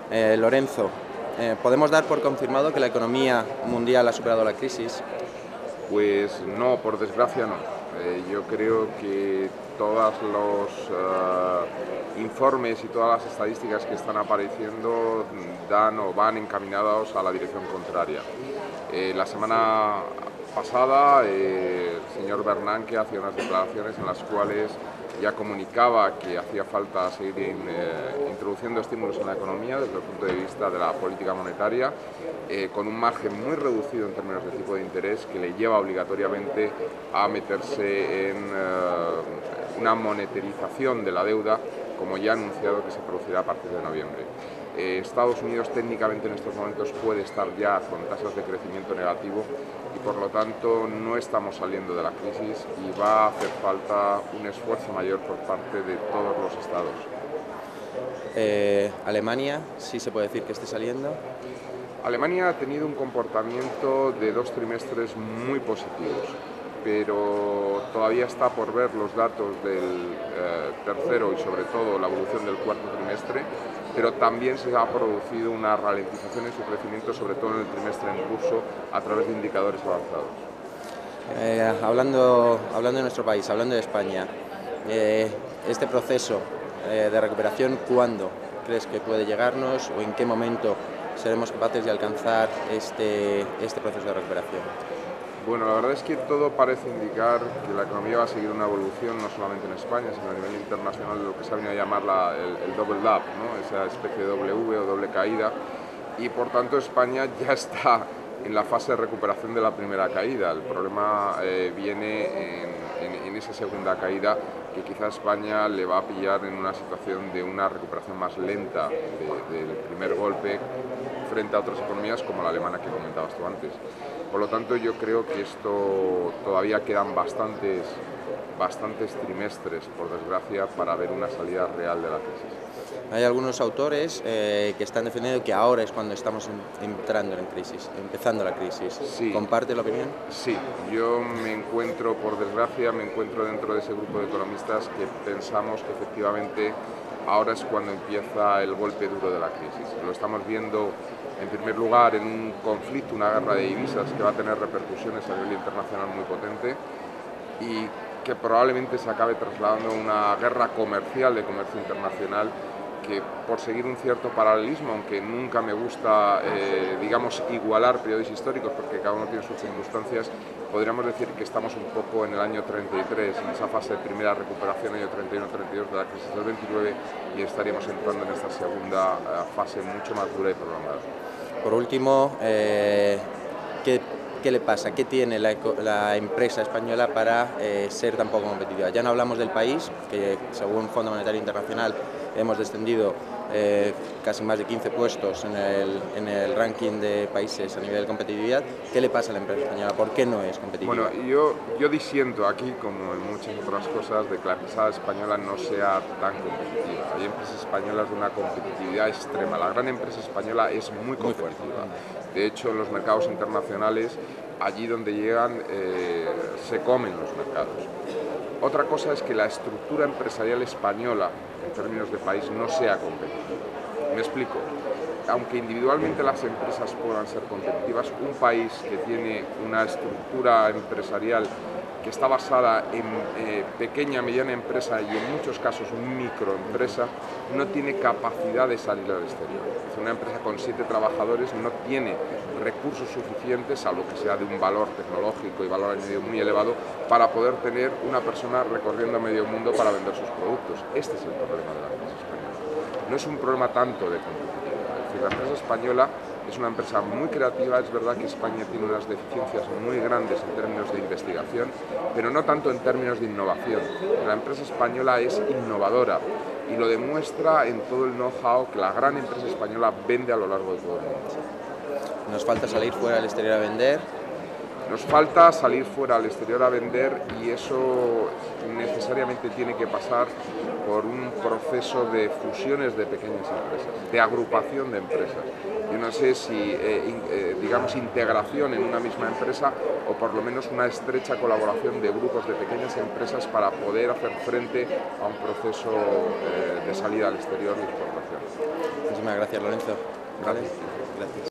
Lorenzo, ¿podemos dar por confirmado que la economía mundial ha superado la crisis? Pues no, por desgracia no. Yo creo que todos los informes y todas las estadísticas que están apareciendo dan o van encaminados a la dirección contraria. La semana pasada el señor Bernanke hacía unas declaraciones en las cuales ya comunicaba que hacía falta seguir introduciendo estímulos en la economía desde el punto de vista de la política monetaria, con un margen muy reducido en términos de tipo de interés que le lleva obligatoriamente a meterse en una monetarización de la deuda, como ya ha anunciado que se producirá a partir de noviembre. Estados Unidos técnicamente en estos momentos puede estar ya con tasas de crecimiento negativo y por lo tanto no estamos saliendo de la crisis y va a hacer falta un esfuerzo mayor por parte de todos los estados. Alemania, sí se puede decir que esté saliendo. Alemania ha tenido un comportamiento de 2 trimestres muy positivos, pero todavía está por ver los datos del tercero y sobre todo la evolución del cuarto trimestre, pero también se ha producido una ralentización en su crecimiento, sobre todo en el trimestre en curso, a través de indicadores avanzados. Hablando de nuestro país, hablando de España, este proceso de recuperación, ¿cuándo crees que puede llegarnos o en qué momento seremos capaces de alcanzar este proceso de recuperación? Bueno, la verdad es que todo parece indicar que la economía va a seguir una evolución no solamente en España, sino a nivel internacional, de lo que se ha venido a llamar el double up, ¿no? Esa especie de W o doble caída, y por tanto España ya está en la fase de recuperación de la primera caída. El problema viene en esa segunda caída, que quizá España le va a pillar en una situación de una recuperación más lenta del primer golpe frente a otras economías como la alemana que comentabas tú antes. Por lo tanto, yo creo que esto todavía quedan bastantes trimestres, por desgracia, para ver una salida real de la crisis. Hay algunos autores que están defendiendo que ahora es cuando estamos entrando en crisis, empezando la crisis. Sí. ¿Comparte la opinión? Sí, yo por desgracia, me encuentro dentro de ese grupo de economistas que pensamos que efectivamente ahora es cuando empieza el golpe duro de la crisis. Lo estamos viendo en primer lugar en un conflicto, una guerra de divisas que va a tener repercusiones a nivel internacional muy potente y que probablemente se acabe trasladando a una guerra comercial, de comercio internacional, que por seguir un cierto paralelismo, aunque nunca me gusta, digamos, igualar periodos históricos porque cada uno tiene sus circunstancias, podríamos decir que estamos un poco en el año 33, en esa fase de primera recuperación, año 31-32 de la crisis del 29, y estaríamos entrando en esta segunda fase mucho más dura y prolongada. Por último, ¿qué le pasa? ¿Qué tiene la empresa española para ser tan poco competitiva? Ya no hablamos del país, que según Fondo Monetario Internacional hemos descendido casi más de 15 puestos en el ranking de países a nivel de competitividad. ¿Qué le pasa a la empresa española? ¿Por qué no es competitiva? Bueno, yo disiento aquí, como en muchas otras cosas, de que la empresa española no sea tan competitiva. Hay empresas españolas de una competitividad extrema. La gran empresa española es muy competitiva. De hecho, en los mercados internacionales, allí donde llegan, se comen los mercados. Otra cosa es que la estructura empresarial española, en términos de país, no sea competitiva. Me explico. Aunque individualmente las empresas puedan ser competitivas, un país que tiene una estructura empresarial que está basada en pequeña, mediana empresa y en muchos casos microempresa, no tiene capacidad de salir al exterior. Una empresa con 7 trabajadores no tiene recursos suficientes, salvo que sea de un valor tecnológico y valor añadido muy elevado, para poder tener una persona recorriendo medio mundo para vender sus productos. Este es el problema de la empresa española. No es un problema tanto de competitividad. Es decir, la empresa española es una empresa muy creativa. Es verdad que España tiene unas deficiencias muy grandes en términos de investigación, pero no tanto en términos de innovación. La empresa española es innovadora y lo demuestra en todo el know-how que la gran empresa española vende a lo largo de todo el mundo. Nos falta salir fuera al exterior a vender. Nos falta salir fuera al exterior a vender y eso necesariamente tiene que pasar por un proceso de fusiones de pequeñas empresas, de agrupación de empresas. Yo no sé si, digamos, integración en una misma empresa o por lo menos una estrecha colaboración de grupos de pequeñas empresas para poder hacer frente a un proceso de salida al exterior y exportación. Muchísimas gracias, Lorenzo. Gracias. Gracias.